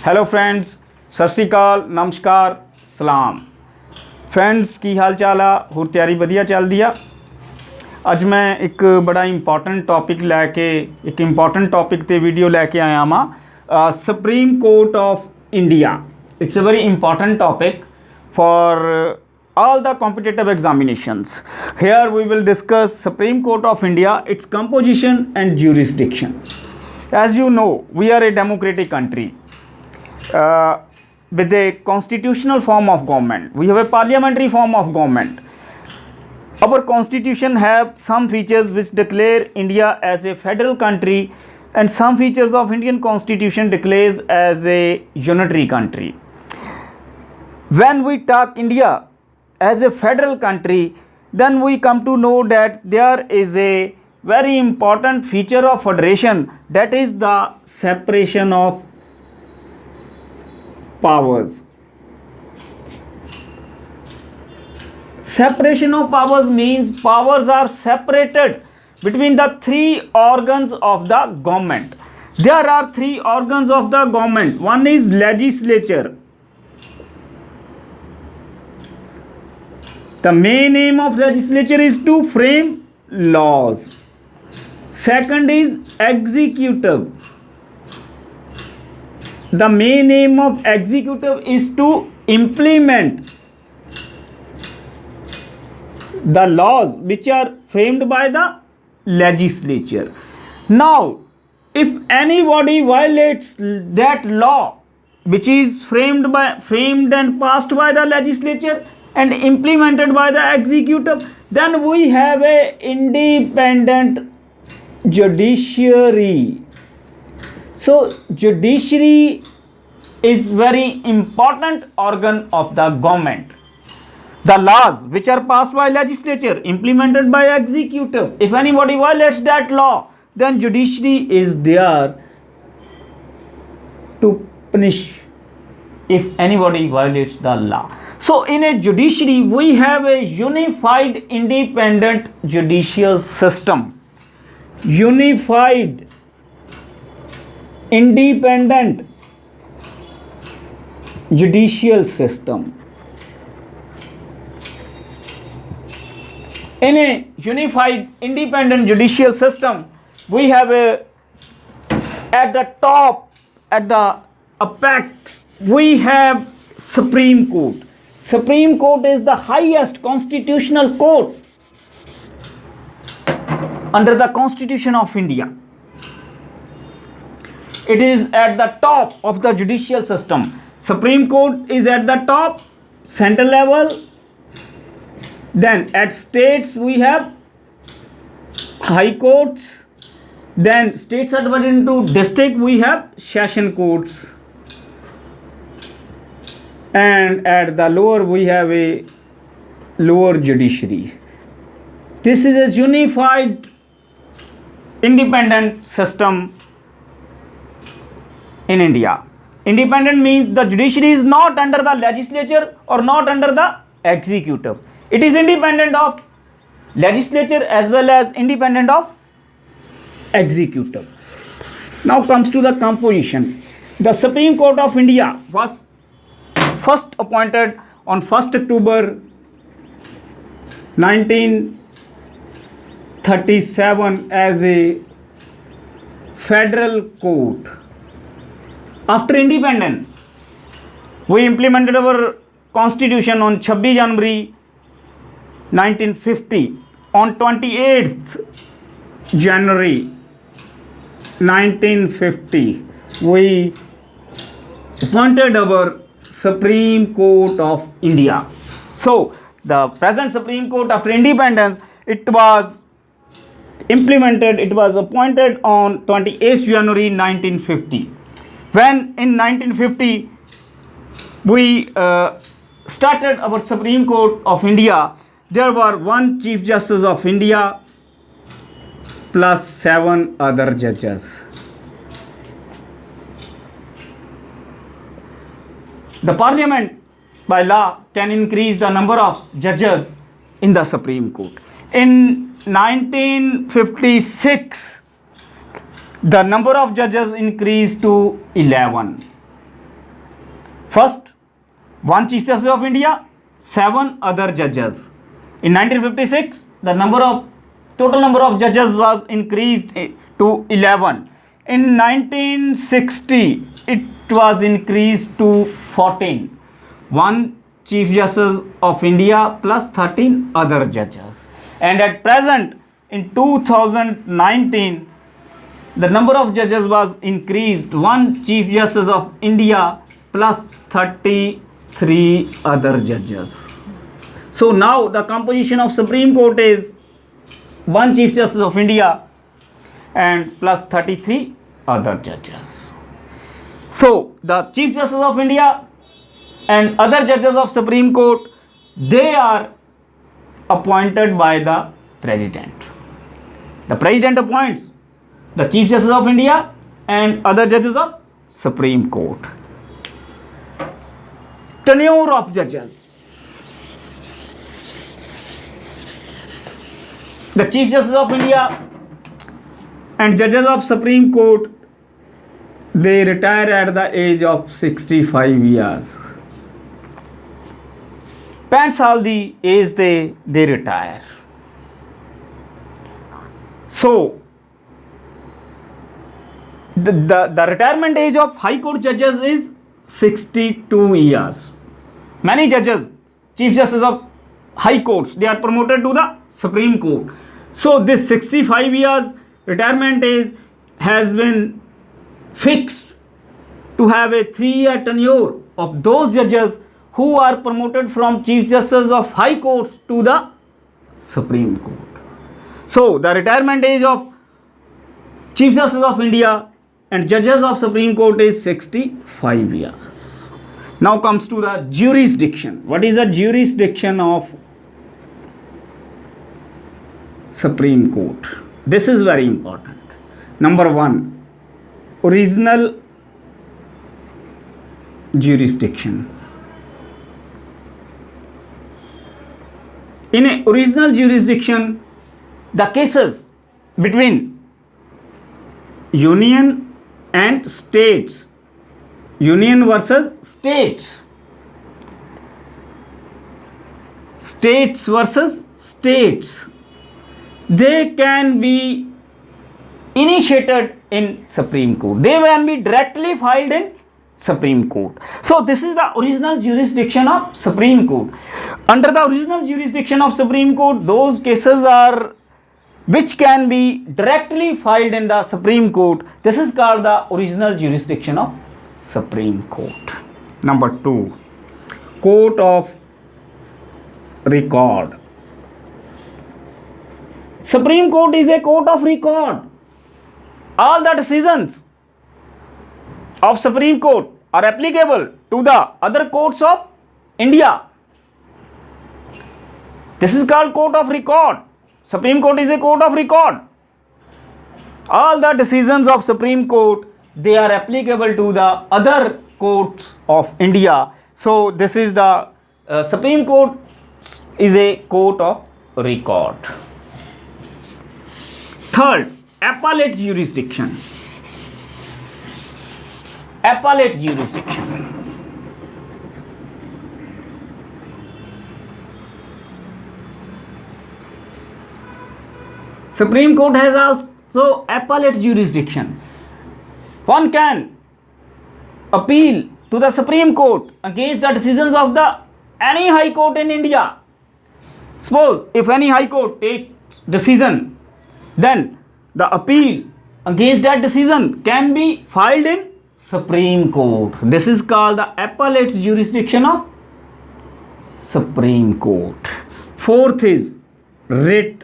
Hello friends, सत श्री अकाल, नमस्कार, सलाम। फ्रेंड्स की हाल चाल आ? होर तैयारी वधिया चलदी आ। अज मैं एक बड़ा इंपॉर्टेंट टॉपिक लैके एक इंपॉर्टेंट टॉपिक ते वीडियो लैके आया वां। Supreme court of India. It's a very important topic for all the competitive examinations. Here we will discuss Supreme Court of India, its composition and jurisdiction. As you know, we are a democratic country with a constitutional form of government. We have a parliamentary form of government. Our constitution have some features which declare India as a federal country, and some features of Indian constitution declares as a unitary country. When we talk India as a federal country, then we come to know that there is a very important feature of federation, that is the separation of powers. Separation of powers means powers are separated between the three organs of the government. There are three organs of the government. One is legislature. The main aim of legislature is to frame laws. Second is executive. The main aim of executive is to implement the laws which are framed by the legislature. Now, if anybody violates that law which is framed and passed by the legislature and implemented by the executive, then we have a independent judiciary. So judiciary is very important organ of the government. The laws which are passed by legislature, implemented by executive, if anybody violates that law, then judiciary is there to punish if anybody violates the law. So in a judiciary, we have a unified independent judicial system. Unified independent judicial system. In a unified independent judicial system, we have at the top, at the apex, we have Supreme Court. Supreme Court is the highest constitutional court under the Constitution of India. It is at the top of the judicial system. Supreme Court is at the top, central level. Then at states we have high courts. Then states are divided into district, we have session courts. And at the lower we have a lower judiciary. This is a unified independent system in India. Independent means the judiciary is not under the legislature or not under the executive. It is independent of legislature as well as independent of executive. Now comes to the composition. The Supreme Court of India was first appointed on 1st October 1937 as a federal court. After independence, we implemented our constitution on 26 January 1950. On 28th January 1950, we appointed our Supreme Court of India. So the present Supreme Court after independence, it was implemented, it was appointed on 28th January 1950. When in 1950 we started our Supreme Court of India, there were one Chief Justice of India plus 7 other judges. The Parliament by law can increase the number of judges in the Supreme Court. In 1956, the number of judges increased to 11. First, one Chief Justice of India, 7 other judges. In 1956, the total number of judges was increased to 11. In 1960, it was increased to 14. One Chief Justice of India plus 13 other judges. And at present, in 2019, the number of judges was increased. One Chief Justice of India plus 33 other judges. So now the composition of Supreme Court is one Chief Justice of India and plus 33 other judges. So the Chief Justice of India and other judges of Supreme Court, they are appointed by the President. The President appoints the Chief Justice of India and other judges of Supreme Court. Tenure of judges. The Chief Justice of India and judges of Supreme Court, they retire at the age of 65 years. 65 साल दी as they retire. So the retirement age of High Court judges is 62 years. Many judges, Chief Justice of High Courts, they are promoted to the Supreme Court. So this 65 years retirement age has been fixed to have a 3-year tenure of those judges who are promoted from Chief Justice of High Courts to the Supreme Court. So the retirement age of Chief Justice of India and judges of Supreme Court is 65 years. Now comes to the jurisdiction. What is the jurisdiction of Supreme Court? This is very important. Number 1, original jurisdiction. In a original jurisdiction, the cases between union and states, union versus states, states versus states, they can be initiated in Supreme Court. They can be directly filed in Supreme Court. So this is the original jurisdiction of Supreme Court. Under the original jurisdiction of Supreme Court, those cases are which can be directly filed in the Supreme Court. This is called the original jurisdiction of Supreme Court. Number 2, Court of Record. Supreme Court is a court of record. All the decisions of Supreme Court are applicable to the other courts of India. This is called court of record. Supreme Court is a court of record. All the decisions of Supreme Court, they are applicable to the other courts of India. So this is the Supreme Court is a court of record. Third, appellate jurisdiction. Appellate jurisdiction. Supreme Court has also appellate jurisdiction. One can appeal to the Supreme Court against the decisions of any High Court in India. Suppose if any High Court takes decision, then the appeal against that decision can be filed in Supreme Court. This is called the appellate jurisdiction of Supreme Court. Fourth is writ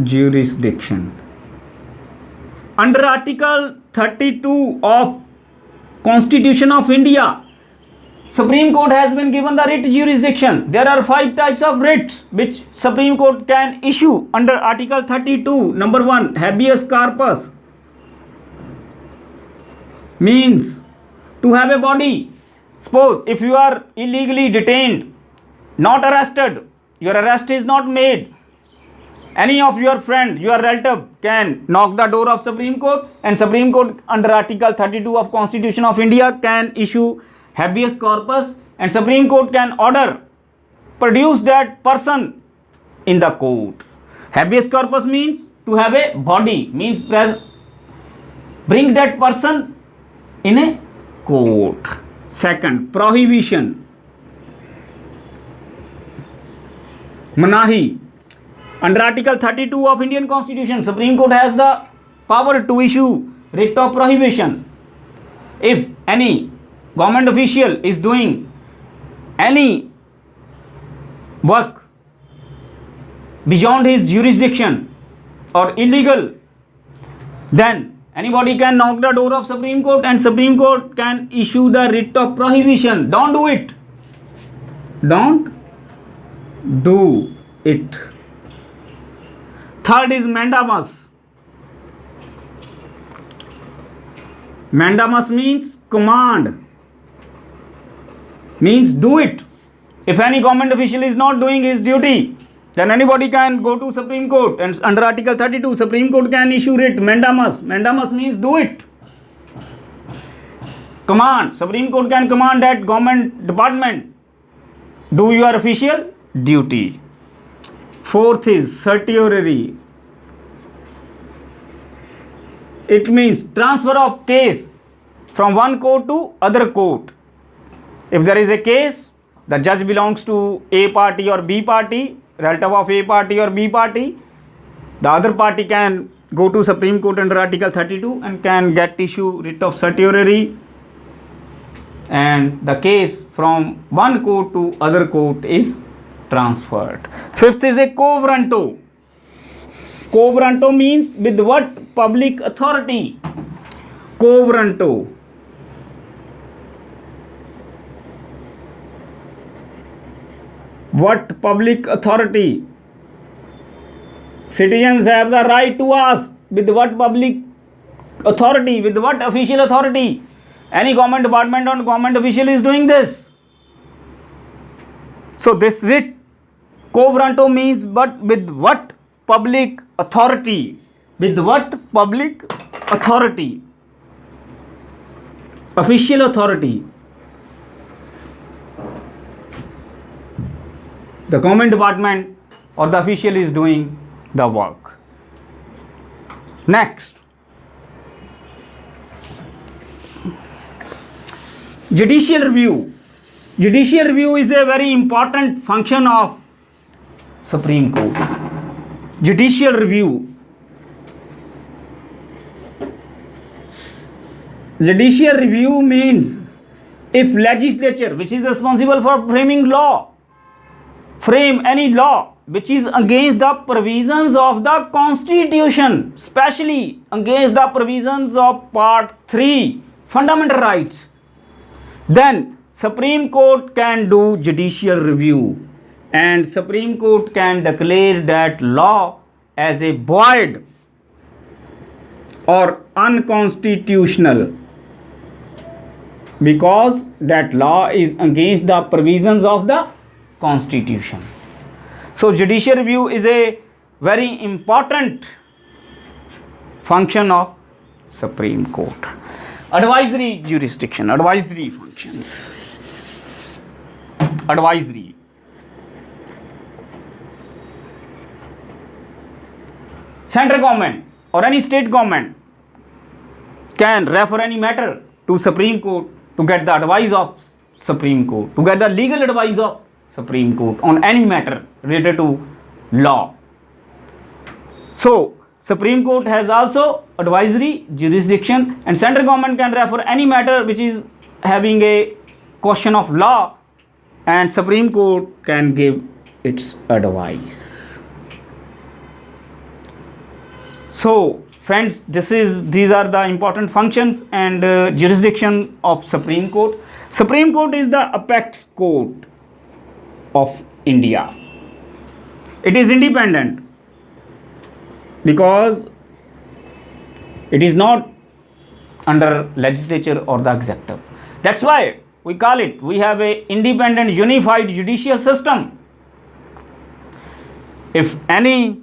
jurisdiction. Under Article 32 of Constitution of India, Supreme Court has been given the writ jurisdiction. There are 5 types of writs which Supreme Court can issue under Article 32. Number 1, habeas corpus, means to have a body. Suppose if you are illegally detained, not arrested, your arrest is not made, Any of your friend, your relative can knock the door of Supreme Court, and Supreme Court under Article 32 of Constitution of India can issue habeas corpus, and Supreme Court can order produce that person in the court. Habeas corpus means to have a body, means bring that person in a court. Second, prohibition. Manahi. Under Article 32 of Indian Constitution, Supreme Court has the power to issue writ of prohibition. If any government official is doing any work beyond his jurisdiction or illegal, then anybody can knock the door of Supreme Court and Supreme Court can issue the writ of prohibition. Don't do it. Don't do it. Third is mandamus. Mandamus means command, means do it. If any government official is not doing his duty, then anybody can go to Supreme Court, and under Article 32 Supreme Court can issue writ mandamus. Mandamus means do it. Command. Supreme Court can command that government department do your official duty. Fourth is certiorari. It means transfer of case from one court to other court. If there is a case, the judge belongs to A party or B party, relative of A party or B party, the other party can go to Supreme Court under Article 32 and can get issue writ of certiorari, and the case from one court to other court is transferred. Fifth is a quo warranto. Quo warranto means with what public authority? Quo warranto. What public authority? Citizens have the right to ask with what public authority, with what official authority any government department or government official is doing this. So this writ quo warranto means but with what public authority? With what public authority? Official authority. The government department or the official is doing the work. Next, judicial review. Judicial review is a very important function of Supreme Court. Judicial review. Judicial review means if legislature, which is responsible for framing law, frame any law which is against the provisions of the Constitution, especially against the provisions of Part 3, fundamental rights, then Supreme Court can do judicial review, and Supreme Court can declare that law as a void or unconstitutional because that law is against the provisions of the Constitution. So judicial review is a very important function of Supreme Court. Advisory jurisdiction, advisory functions. Advisory. Central government or any state government can refer any matter to Supreme Court to get the advice of Supreme Court, to get the legal advice of Supreme Court on any matter related to law. So Supreme Court has also advisory jurisdiction, and central government can refer any matter which is having a question of law, and Supreme Court can give its advice. So friends, these are the important functions and jurisdiction of Supreme Court. Supreme Court is the apex court of India. It is independent because it is not under legislature or the executive. That's why we call it, we have a independent unified judicial system. If any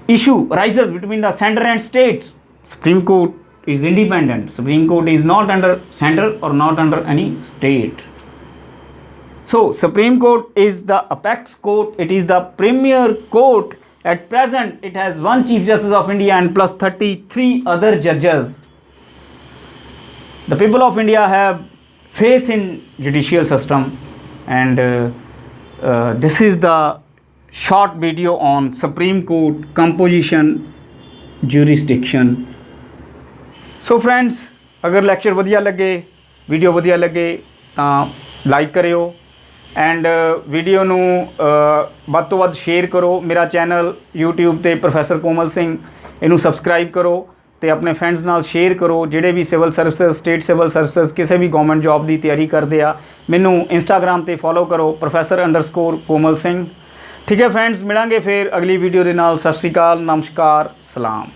issue arises between the center and states, Supreme Court is independent. Supreme Court is not under center or not under any state. So Supreme Court is the apex court, it is the premier court. At present it has one Chief Justice of India and plus 33 other judges. The people of India have faith in judicial system, and this is the short video on Supreme Court composition jurisdiction. So friends, अगर lecture वधिया लगे, video वधिया लगे ਤਾਂ like ਕਰਿਓ and video ਨੂੰ ਵੱਧ ਤੋਂ ਵੱਧ ਸ਼ੇਅਰ ਕਰੋ। ਮੇਰਾ ਚੈਨਲ YouTube ਤੇ ਪ੍ਰੋਫੈਸਰ ਕੋਮਲ ਸਿੰਘ, ਇਹਨੂੰ ਸਬਸਕ੍ਰਾਈਬ ਕਰੋ ਤੇ ਆਪਣੇ ਫਰੈਂਡਸ ਨਾਲ ਸ਼ੇਅਰ ਕਰੋ। ਜਿਹੜੇ ਵੀ civil services, state civil services, ਕਿਸੇ ਵੀ ਗਵਰਨਮੈਂਟ ਜੌਬ ਦੀ ਤਿਆਰੀ ਕਰਦੇ ਆ, ਮੈਨੂੰ ਇੰਸਟਾਗ੍ਰਾਮ ਤੇ ਫੋਲੋ ਕਰੋ professor_ਕੋਮਲ ਸਿੰਘ। ਠੀਕ ਹੈ ਫਰੈਂਡਸ, ਮਿਲਾਂਗੇ ਫਿਰ ਅਗਲੀ ਵੀਡੀਓ ਦੇ ਨਾਲ। ਸਤਿ ਸ਼੍ਰੀ ਅਕਾਲ, ਨਮਸਕਾਰ, ਸਲਾਮ।